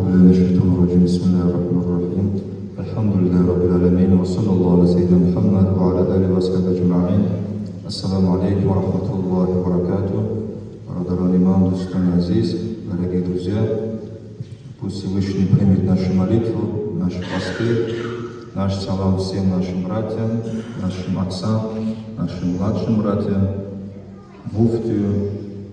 بالله من الشيطان الرجيم بسم الله الرحمن الرحيم الحمد لله رب العالمين وصلى الله على سيدنا محمد وعلى آله وصحبه أجمعين. Ассаламу алейкум ва рахматуллахи ва баракатух. Радаран имам, достойный азиз, дорогие друзья, пусть Всевышний примет нашу молитву, наши посты, наш салам всем нашим братьям, нашим отцам, нашим младшим братьям, муфтию,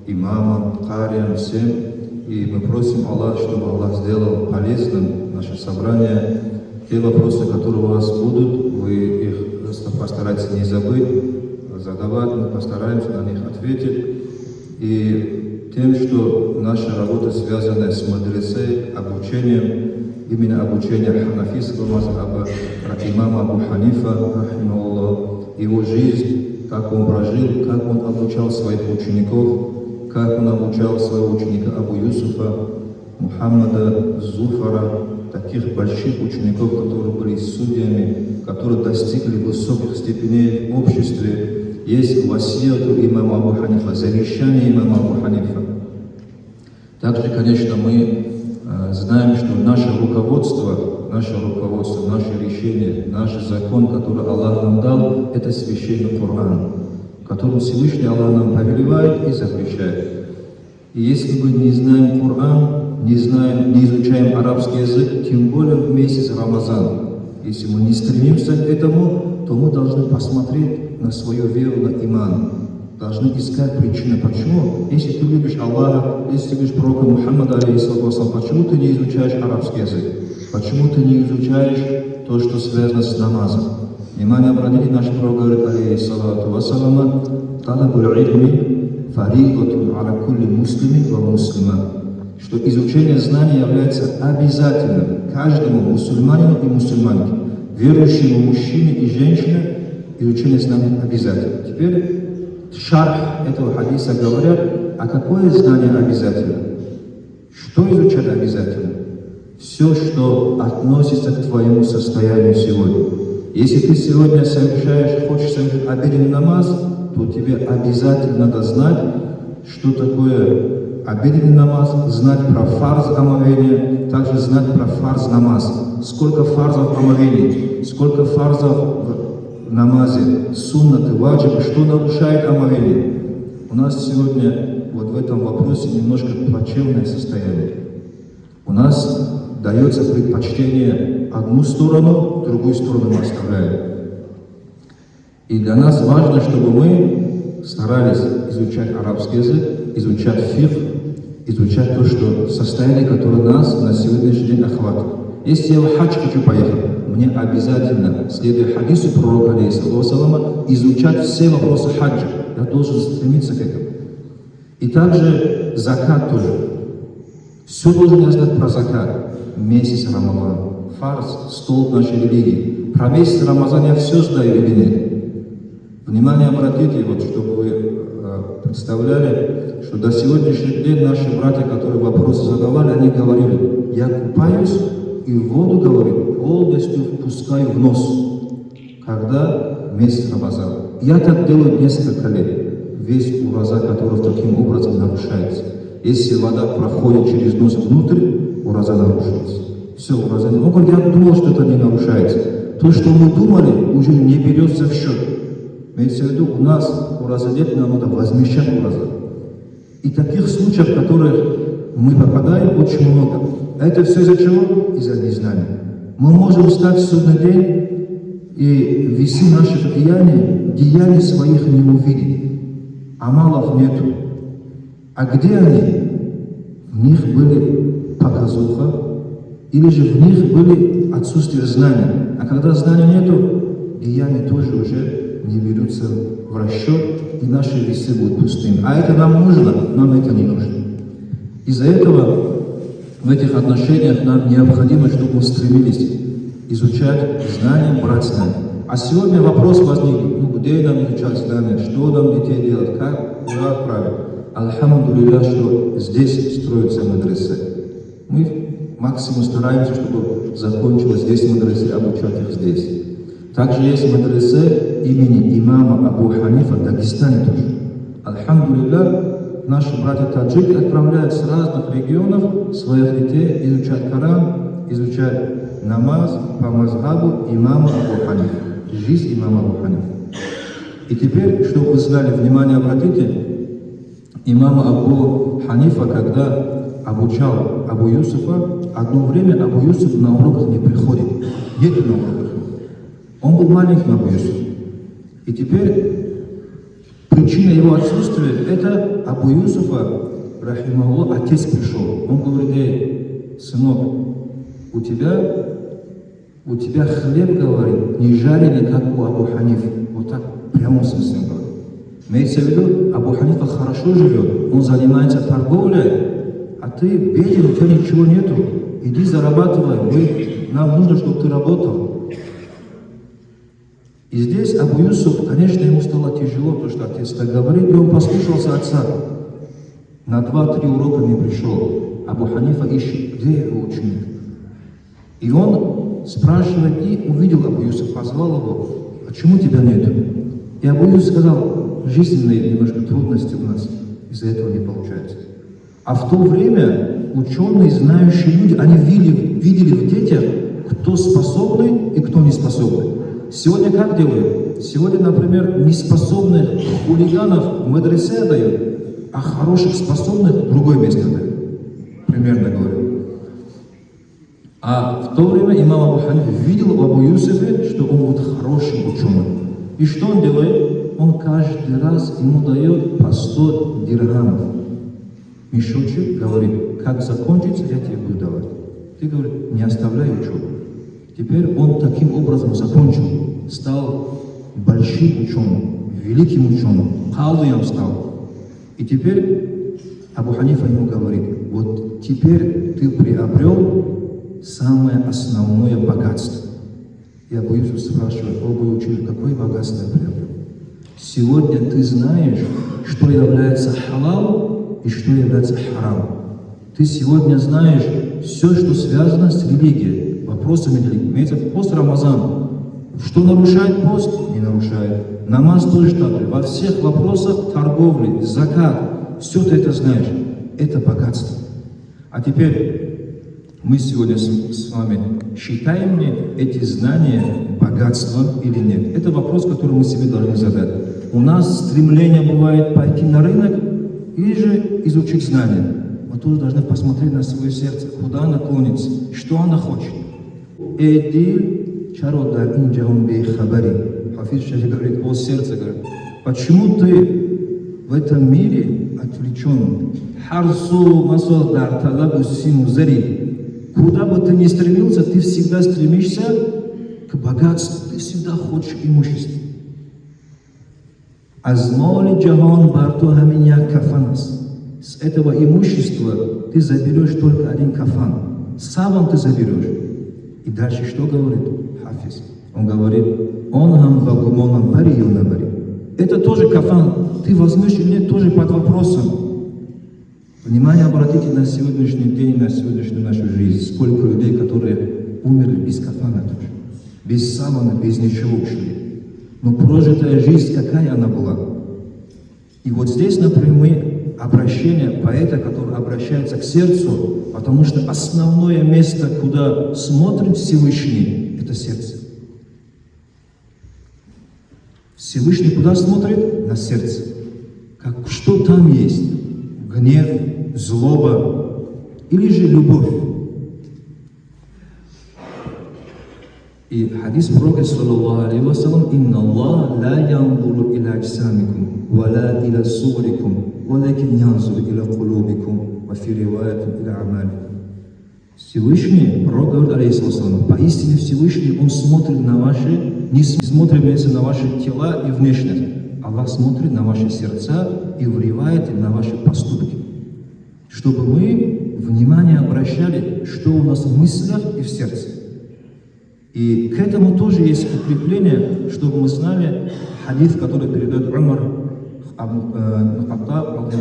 имамам, кариям, всем. И мы просим Аллаха, чтобы Аллах сделал полезным наше собрание. Те вопросы, которые у вас будут, вы их постарайтесь не забыть, задавать, мы постараемся на них ответить. И тем, что наша работа связана с мадресой, обучением, именно обучение ханафийского мазхаба, имама Абу Ханифа, рахимахуллах, его жизнь, как он прожил, как он обучал своих учеников, как он обучал своего ученика Абу Юсуфа, Мухаммада, Зуфара, таких больших учеников, которые были судьями, которые достигли высоких степеней в обществе. Есть васияту имама Абу Ханифа, завещание имама Абу Ханифа. Также, конечно, мы знаем, что наше руководство, наше решение, наш закон, который Аллах нам дал, это священный Коран, который Всевышний Аллах нам повелевает и запрещает. И если мы не знаем Коран, не изучаем арабский язык, тем более в месяц Рамазан, если мы не стремимся к этому, то мы должны посмотреть на свою веру, на иман. Должны искать причины, почему. Если ты любишь Аллаха, если ты любишь пророка Мухаммада, почему ты не изучаешь арабский язык? Почему ты не изучаешь то, что связано с намазом? Внимание обратите, наш пророк говорит, алейхиссалату вассалама, талабуль илми фаридатун аля кулли муслимин ва муслима, что изучение знаний является обязательным каждому мусульманину и мусульманке, верующему мужчине и женщине, изучение знаний обязательно. Теперь шарх этого хадиса говорят, а какое знание обязательно? Что изучать обязательно? Все, что относится к твоему состоянию сегодня. Если ты сегодня хочешь совершить обеденный намаз, то тебе обязательно надо знать, что такое обеденный намаз, знать про фарз омовения, также знать про фарз намаз. Сколько фарзов омовений, сколько фарзов в намазе, суннаты, ваджибы, что нарушает омовение. У нас сегодня вот в этом вопросе немножко плачевное состояние. У нас дается предпочтение одну сторону, другую сторону мы оставляем. И для нас важно, чтобы мы старались изучать арабский язык, изучать фикх, изучать то, что состояние, которое нас на сегодняшний день охватывает. Если я в хадж хочу поехать, мне обязательно, следуя хадису пророка, алейхиссалама, изучать все вопросы хаджа. Я должен стремиться к этому. И также закат тоже. Все должен я знать про закат. Месяц Рамазан, фарз, столб нашей религии. Про месяц Рамазан я все знаю или нет? Внимание обратите, вот, чтобы вы представляли, что до сегодняшнего дня наши братья, которые вопросы задавали, они говорили, я купаюсь и в воду, говорю, полностью впускаю в нос, когда месяц Рамазан. Я так делаю несколько лет. Весь ураза, который таким образом нарушается. Если вода проходит через нос внутрь, ураза нарушилась. Все, ураза не... Он говорит, я думал, что это не нарушается. То, что мы думали, уже не берется в счет. Имеется в виду, у нас ураза нет, нам надо возмещать ураза. И таких случаев, в которых мы попадаем, очень много. Это все из-за чего? Из-за незнания. Мы можем встать в судный день и весы наших деяний своих не увидеть. Амалов нету. А где они? В них были показуха, или же в них были отсутствие знаний. А когда знаний нету, деяния тоже уже не берутся в расчет, и наши весы будут пустыми. А это нам нужно, нам это не нужно. Из-за этого в этих отношениях нам необходимо, чтобы мы стремились изучать знания, брать знания. А сегодня вопрос возник, где нам изучать знания, что нам детей делать, куда отправить. Алхамдулилля, что здесь строятся мадресе. Мы максимум стараемся, чтобы закончилось здесь мадресе, обучать их здесь. Также есть мадресе имени имама Абу Ханифа в Дагестане тоже. Алхамдулилля, наши братья-таджики отправляют с разных регионов своих детей изучать Коран, изучать намаз по мазхабу имама Абу Ханифа, жизнь имама Абу Ханифа. И теперь, чтобы вы знали, внимание обратите, имам Абу Ханифа, когда обучал Абу Юсуфа, одно время Абу Юсуф на уроках не приходит, нету на уроках. Он был маленьким Абу Юсуф. И теперь причина его отсутствия, это Абу Юсуфа, рахимахуллах, отец пришел. Он говорит: эй, сынок, у тебя хлеб, говорит, не жарили, как у Абу Ханифа. Вот так, прямо с ним говорит. Имеется в виду, Абу Ханифа хорошо живет, он занимается торговлей, а ты беден, у тебя ничего нету. Иди зарабатывай, нам нужно, чтобы ты работал. И здесь Абу Юсуф, конечно, ему стало тяжело, потому что отец так говорит, и он послушался отца. На 2-3 урока не пришел. Абу Ханифа ищет, где его ученик. И он спрашивает, и увидел Абу Юсуф, позвал его: почему тебя нету? И Абу Юсуф сказал: жизненные немножко трудности у нас, из-за этого не получается. А в то время ученые, знающие люди, они видели в детях, кто способный и кто не способный. Сегодня как делают? Сегодня, например, неспособных хулиганов в медресе дают, а хороших способных в другое место дают. Примерно говорю. А в то время имам Абу Ханифа видел в Абу Юсуфе, что он будет хорошим ученым. И что он делает? Он каждый раз ему дает по 100 дирхамов. Мешочек, говорит: как закончится, я тебе буду давать. Ты, говорит, не оставляй учебу. Теперь он таким образом закончил, стал большим ученым, великим ученым, калдием стал. И теперь Абу Ханифа ему говорит: вот теперь ты приобрел самое основное богатство. И Абу Юсуф спрашивает: оба учителя, какое богатство я приобрел? Сегодня ты знаешь, что является халал и что является харам. Ты сегодня знаешь все, что связано с религией, вопросами религии. Имеется пост Рамазан. Что нарушает пост? Не нарушает. Намаз тоже так же. Во всех вопросах торговли, закат, все ты это знаешь. Это богатство. А теперь мы сегодня с вами считаем ли эти знания богатством или нет? Это вопрос, который мы себе должны задать. У нас стремление бывает пойти на рынок или же изучить знания. Мы тоже должны посмотреть на свое сердце, куда оно клонится, что оно хочет. Хафиз Шахи говорит: о сердце, говорит, почему ты в этом мире отвлечен? Куда бы ты ни стремился, ты всегда стремишься к богатству, ты всегда хочешь имущества. Азмоли джахан барту хаминя кафанас. С этого имущества ты заберешь только один кафан. Саван ты заберешь. И дальше что говорит Хафиз? Он говорит: он хам багумонам бари юнабари. Это тоже кафан. Ты возьмешь или нет, тоже под вопросом. Внимание обратите на сегодняшний день, на сегодняшнюю нашу жизнь. Сколько людей, которые умерли без кафана тоже. Без савана, без ничего ушли. Но прожитая жизнь, какая она была? И вот здесь, например, обращение поэта, который обращается к сердцу, потому что основное место, куда смотрит Всевышний, это сердце. Всевышний куда смотрит? На сердце. Что там есть? Гнев, злоба или же любовь? И хадис пророка, саллаллаху алейхи вассалам: «Инна Аллах ла янзуру иля аджсамикум, ва ла иля суворикум, валакин янзуру иля кулубикум, ва фи риваятин иля амаликум». Всевышний, пророк говорит, алейхиссалам, поистине Всевышний, он смотрит на ваши, не смотрит на ваши тела и внешность. Аллах смотрит на ваши сердца и вливает на ваши поступки. Чтобы мы внимание обращали, что у нас в мыслях и в сердце. И к этому тоже есть укрепление, чтобы мы знали хадис, который передает Умар Хаттаб,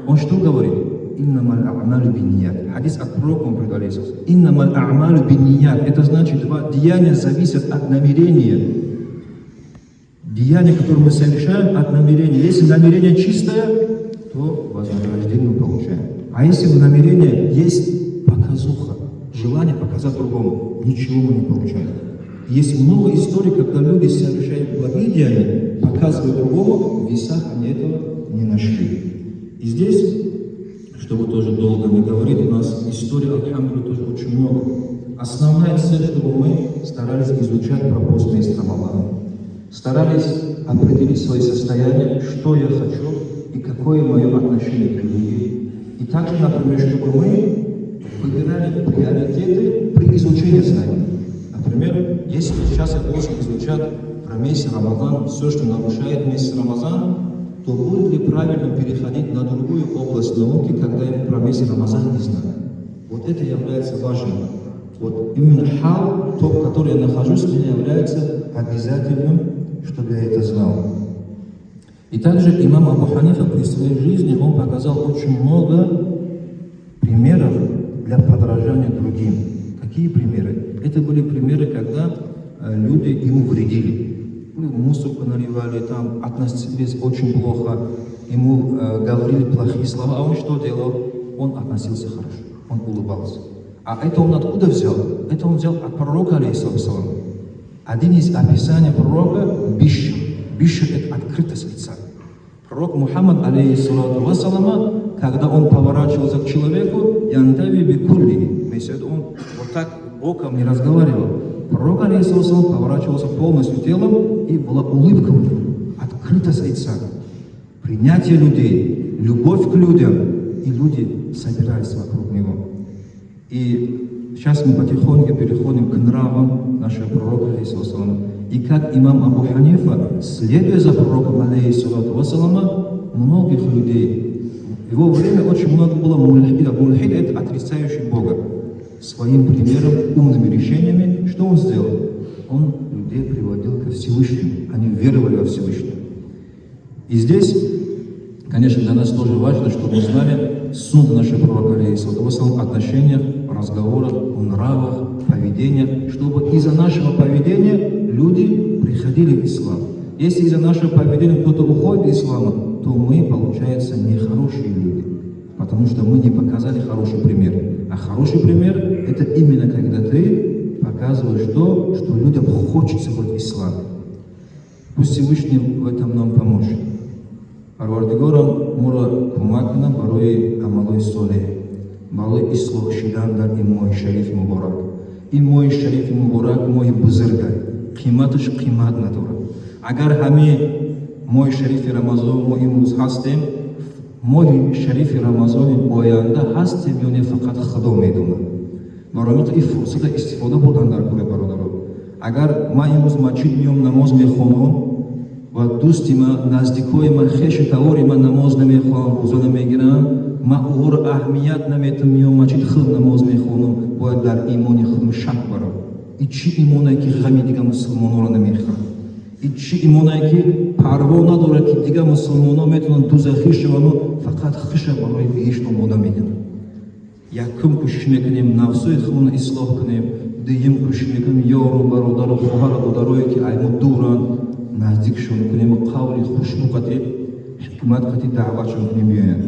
он что говорит? Иннамаль а'малю бинният. Хадис от пророка он передает. Иннамаль а'малю бинният. Это значит, деяния зависят от намерения. Деяния, которые мы совершаем, от намерения. Если намерение чистое, то вознаграждение мы получаем. А если в намерении есть показуха, желание показать другому, ничего мы не получаем. Есть много историй, когда люди совершают благие деяния, показывают другому, в весах они этого не нашли. И здесь, чтобы тоже долго не говорить, у нас истории, алхамдулилля, тоже очень много. Основная цель, чтобы мы старались изучать про пост месяца Рамазана. Старались определить свои состояния, что я хочу и какое мое отношение к религии. И также, например, чтобы мы выбирали приоритеты при изучении знаний. Например, если сейчас я должен изучать про месяц Рамазан, все, что нарушает месяц Рамазан, то будет ли правильно переходить на другую область науки, когда я про месяц Рамазан не знаю? Вот это является важным. Вот именно хал, то, в котором я нахожусь, мне является обязательным, чтобы я это знал. И также имам Абу Ханифа при своей жизни, он показал очень много примеров для подражания другим. Какие примеры? Это были примеры, когда люди ему вредили. Мусорку наливали, там относились очень плохо, ему говорили плохие слова, а он что делал? Он относился хорошо, он улыбался. А это он откуда взял? Это он взял от пророка, алейхиссалам. Один из описаний пророка – бишр. Бишр – это открытость лица. Пророк Мухаммад, алейхиссалам, когда он поворачивался к человеку, янтави бикулли, он вот так боком не разговаривал. Пророк, алейхиссалам, поворачивался полностью телом, и была улыбка у него, открытость лица, принятие людей, любовь к людям, и люди собирались вокруг него. И сейчас мы потихоньку переходим к нравам нашего пророка, алейхиссалам. И как имам Абу Ханифа, следуя за пророком, алейхиссалам, многих людей, в его время очень много было мульхидов. Мульхид – это отрицающий Бога. Своим примером, умными решениями, что он сделал? Он людей приводил ко Всевышнему, они веровали во Всевышнего. И здесь, конечно, для нас тоже важно, чтобы мы знали суннат нашего пророка, алейхиссалам, отношениях, разговорах, нравах, поведении, чтобы из-за нашего поведения люди приходили в ислам. Если из-за нашего поведения кто-то уходит из ислама, то мы, получается, нехорошие люди, потому что мы не показали хороший пример. А хороший пример – это именно когда ты показываешь то, что людям хочется быть в исламе. Пусть Всевышний в этом нам поможет. Парвардигорам мура кумакна барои амалой соле. Балой ислох шидандар и мой шариф мубарак. И мой шариф мубарак мой бузыргай. Қиматыш қимат натура. Агар хами мой шариф Рамазон мой имуз хастем, мой шариф Рамазон боянда хастем ёне фақат худо медона. Баромит и фурсата истифода бурдан дар куре бародаро. Агар ма имуз мачид миём намоз мехонам ва дӯсти ма наздикои ма хеши тавори ма намоз намехонам рӯза намегирам, ма уҳор аҳамият наметам миём мачид худ намоз мехонам, бояд дар имони худам шак барам. И чи имонае ки ғами дига мусулмонро намехӯрад? И чи имонае ки парво надорад ки дига мусулмонҳо метавонанд дузахӣ шавану фақат хиша барои биҳишт омода мекунанд? Якум кӯшиш мекунем нафсои худро ислоҳ кунем, дуюм кӯшиш мекунем ёру бародару хоҳару додарое ки аймо дуранд наздикшон кунем, қавли хушнуқати ҳикмат қати даъватшон кунем биёянд.